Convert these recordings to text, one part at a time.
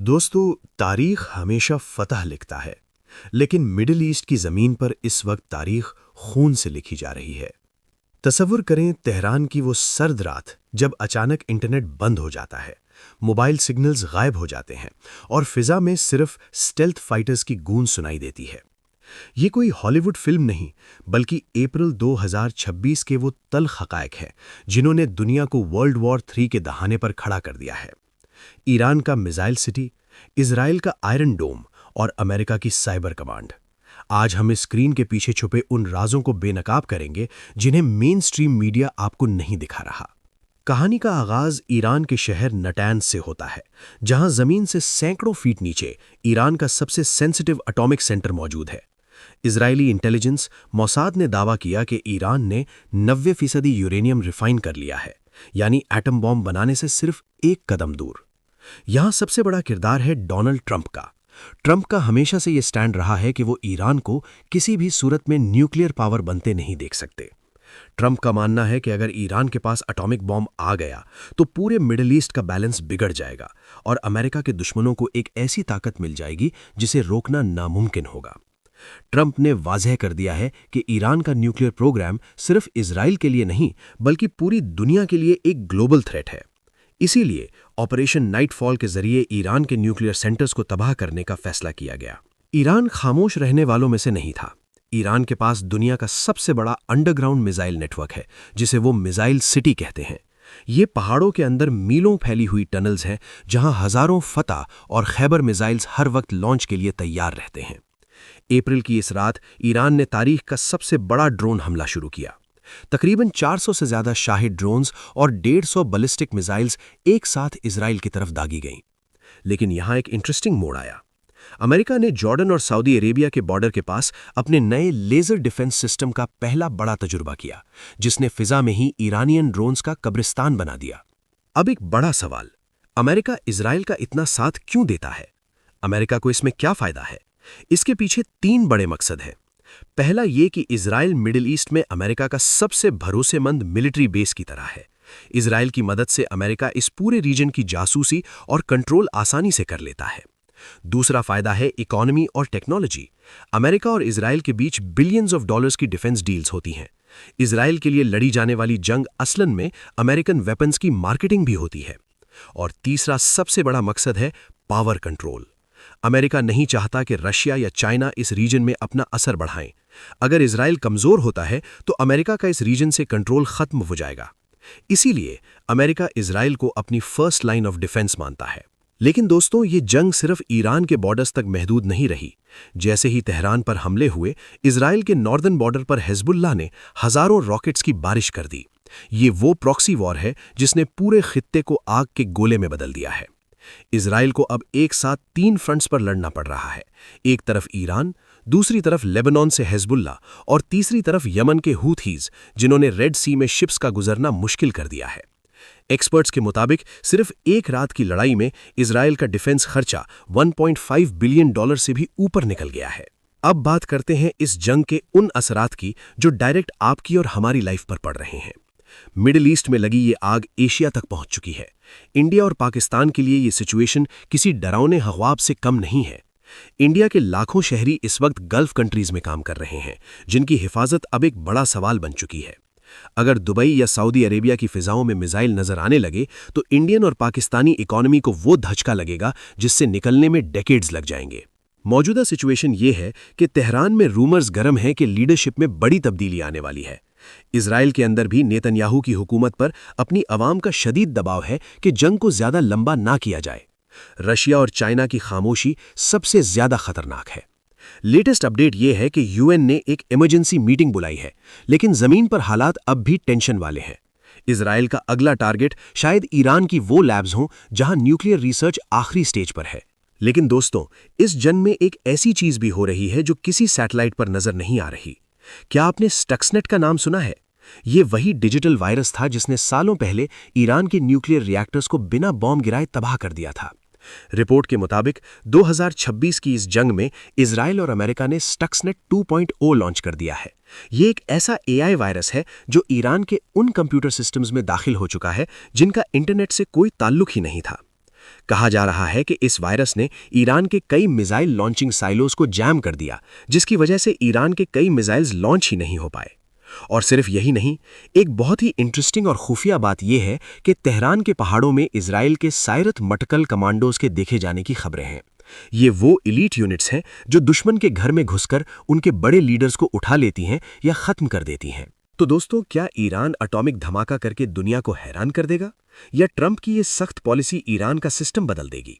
दोस्तों, तारीख हमेशा फतह लिखता है, लेकिन मिडिल ईस्ट की ज़मीन पर इस वक्त तारीख खून से लिखी जा रही है। तसव्वुर करें तेहरान की वो सर्द रात जब अचानक इंटरनेट बंद हो जाता है, मोबाइल सिग्नल्स गायब हो जाते हैं और फिज़ा में सिर्फ स्टेल्थ फाइटर्स की गूंज सुनाई देती है। ये कोई हॉलीवुड फिल्म नहीं, बल्कि अप्रैल 2026 के वो तल्ख़ हक़ाइक़ हैं जिन्होंने दुनिया को वर्ल्ड वॉर 3 के दहाने पर खड़ा कर दिया है। ईरान का मिसाइल सिटी, इजराइल का आयरन डोम और अमेरिका की साइबर कमांड। आज हम इस स्क्रीन के पीछे छुपे उन राजों को बेनकाब करेंगे जिन्हें मेन स्ट्रीम मीडिया आपको नहीं दिखा रहा। कहानी का आगाज ईरान के शहर नटैंज से होता है, जहां जमीन से सैकड़ों फीट नीचे ईरान का सबसे सेंसिटिव एटॉमिक सेंटर मौजूद है। इजरायली इंटेलिजेंस मोसाद ने दावा किया कि ईरान ने 90% यूरेनियम रिफाइन कर लिया है, यानी एटम बॉम्ब बनाने से सिर्फ एक कदम दूर। यहां सबसे बड़ा किरदार है डोनाल्ड ट्रंप का। ट्रंप का हमेशा से यह स्टैंड रहा है कि वो ईरान को किसी भी सूरत में न्यूक्लियर पावर बनते नहीं देख सकते। ट्रंप का मानना है कि अगर ईरान के पास एटॉमिक बॉम्ब आ गया तो पूरे मिडिल ईस्ट का बैलेंस बिगड़ जाएगा और अमेरिका के दुश्मनों को एक ऐसी ताकत मिल जाएगी जिसे रोकना नामुमकिन होगा। ट्रंप ने वाजह कर दिया है कि ईरान का न्यूक्लियर प्रोग्राम सिर्फ इजराइल के लिए नहीं, बल्कि पूरी दुनिया के लिए एक ग्लोबल थ्रेट है। इसीलिए ऑपरेशन नाइटफॉल के जरिए ईरान के न्यूक्लियर सेंटर्स को तबाह करने का फैसला किया गया। ईरान खामोश रहने वालों में से नहीं था। ईरान के पास दुनिया का सबसे बड़ा अंडरग्राउंड मिसाइल नेटवर्क है, जिसे वो मिसाइल सिटी कहते हैं। ये पहाड़ों के अंदर मीलों फैली हुई टनल्स हैं, जहां हजारों फतह और खैबर मिसाइल्स हर वक्त लॉन्च के लिए तैयार रहते हैं। अप्रैल की इस रात ईरान ने तारीख का सबसे बड़ा ड्रोन हमला शुरू किया। तकरीबन 400 से ज्यादा शाहिद ड्रोन्स और 150 बैलिस्टिक मिसाइल्स एक साथ इजराइल की तरफ दागी गईं। लेकिन यहां एक इंटरेस्टिंग मोड़ आया। अमेरिका ने जॉर्डन और सऊदी अरेबिया के बॉर्डर के पास अपने नए लेजर डिफेंस सिस्टम का पहला बड़ा तजुर्बा किया, जिसने फिजा में ही ईरानियन ड्रोन्स का कब्रिस्तान बना दिया। अब एक बड़ा सवाल, अमेरिका इजराइल का इतना साथ क्यों देता है? अमेरिका को इसमें क्या फायदा है? इसके पीछे 3 बड़े मकसद हैं। पहला ये कि इजराइल मिडिल ईस्ट में अमेरिका का सबसे भरोसेमंद मिलिट्री बेस की तरह है। इजराइल की मदद से अमेरिका इस पूरे रीजन की जासूसी और कंट्रोल आसानी से कर लेता है। दूसरा फायदा है इकोनॉमी और टेक्नोलॉजी। अमेरिका और इजराइल के बीच बिलियंस ऑफ डॉलर्स की डिफेंस डील्स होती हैं। इजराइल के लिए लड़ी जाने वाली जंग असलन में अमेरिकन वेपन्स की मार्केटिंग भी होती है। और तीसरा सबसे बड़ा मकसद है पावर कंट्रोल। अमेरिका नहीं चाहता कि रशिया या चाइना इस रीजन में अपना असर बढ़ाएं। अगर इजराइल कमजोर होता है तो अमेरिका का इस रीजन से कंट्रोल खत्म हो जाएगा। इसीलिए अमेरिका इजराइल को अपनी फर्स्ट लाइन ऑफ डिफेंस मानता है। लेकिन दोस्तों, ये जंग सिर्फ ईरान के बॉर्डर्स तक महदूद नहीं रही। जैसे ही तेहरान पर हमले हुए, इजराइल के नॉर्दर्न बॉर्डर पर हिजबुल्लाह ने हजारों रॉकेट्स की बारिश कर दी। ये वो प्रॉक्सी वॉर है जिसने पूरे खित्ते को आग के गोले में बदल दिया है। इजराइल को अब एक साथ 3 फ्रंट्स पर लड़ना पड़ रहा है। एक तरफ ईरान, दूसरी तरफ लेबनान से हिजबुल्लाह और तीसरी तरफ यमन के हूथीज, जिन्होंने रेड सी में शिप्स का गुजरना मुश्किल कर दिया है। एक्सपर्ट्स के मुताबिक सिर्फ एक रात की लड़ाई में इजराइल का डिफेंस खर्चा $1.5 बिलियन से भी ऊपर निकल गया है। अब बात करते हैं इस जंग के उन असरात की जो डायरेक्ट आपकी और हमारी लाइफ पर पड़ रहे हैं। मिडिल ईस्ट में लगी ये आग एशिया तक पहुंच चुकी है। इंडिया और पाकिस्तान के लिए ये सिचुएशन किसी डरावने ख्वाब से कम नहीं है। इंडिया के लाखों शहरी इस वक्त गल्फ कंट्रीज में काम कर रहे हैं, जिनकी हिफाजत अब एक बड़ा सवाल बन चुकी है। अगर दुबई या सऊदी अरेबिया की फिजाओं में मिसाइल नजर आने लगे तो इंडियन और पाकिस्तानी इकोनॉमी को वो धचका लगेगा जिससे निकलने में डेकेड्स लग जाएंगे। मौजूदा सिचुएशन ये है कि तेहरान में रूमर्स गर्म हैं कि लीडरशिप में बड़ी तब्दीली आने वाली है। इजराइल के अंदर भी नेतन्याहू की हुकूमत पर अपनी अवाम का शदीद दबाव है कि जंग को ज्यादा लंबा ना किया जाए। रशिया और चाइना की खामोशी सबसे ज्यादा खतरनाक है। लेटेस्ट अपडेट यह है कि यूएन ने एक इमरजेंसी मीटिंग बुलाई है, लेकिन जमीन पर हालात अब भी टेंशन वाले हैं। इजराइल का अगला टारगेट शायद ईरान की वो लैब्स हों जहां न्यूक्लियर रिसर्च आखिरी स्टेज पर है। लेकिन दोस्तों, इस जंग में एक ऐसी चीज भी हो रही है जो किसी सैटेलाइट पर नजर नहीं आ रही। क्या आपने स्टक्सनेट का नाम सुना है? ये वही डिजिटल वायरस था जिसने सालों पहले ईरान के न्यूक्लियर रिएक्टर्स को बिना बॉम्ब गिराए तबाह कर दिया था। रिपोर्ट के मुताबिक 2026 की इस जंग में इजराइल और अमेरिका ने स्टक्सनेट 2.0 लॉन्च कर दिया है। ये एक ऐसा एआई वायरस है जो ईरान के उन कंप्यूटर सिस्टम्स में दाखिल हो चुका है जिनका इंटरनेट से कोई ताल्लुक ही नहीं था। कहा जा रहा है कि इस वायरस ने ईरान के कई मिसाइल लॉन्चिंग साइलोज को जैम कर दिया, जिसकी वजह से ईरान के कई मिसाइल्स लॉन्च ही नहीं हो पाए। और सिर्फ यही नहीं, एक बहुत ही इंटरेस्टिंग और खुफिया बात यह है कि तेहरान के पहाड़ों में इजराइल के सायरत मटकल कमांडोज के देखे जाने की खबरें हैं। ये वो एलीट यूनिट्स हैं जो दुश्मन के घर में घुसकर उनके बड़े लीडर्स को उठा लेती हैं या खत्म कर देती हैं। तो दोस्तों, क्या ईरान एटॉमिक धमाका करके दुनिया को हैरान कर देगा, या ट्रंप की ये सख्त पॉलिसी ईरान का सिस्टम बदल देगी?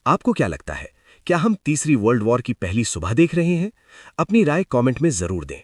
आपको क्या लगता है, क्या हम तीसरी वर्ल्ड वॉर की पहली सुबह देख रहे हैं? अपनी राय कमेंट में जरूर दें।